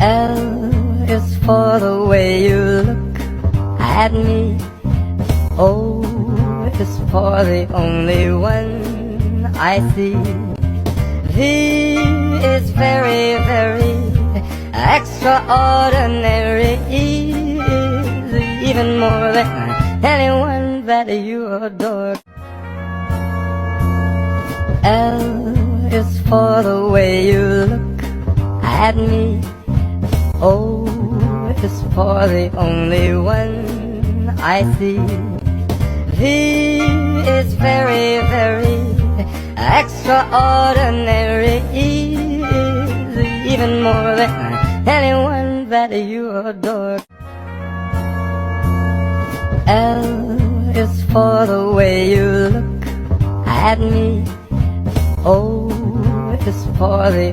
L is for the way you look at me. O is for the only one I see. V is very, very extraordinary. E is even more than anyone that you adore. L is for the way you look at me. O is for the only one I see. V is very, very extraordinary. E is even more than anyone that you adore. L is for the way you look at me. O is for the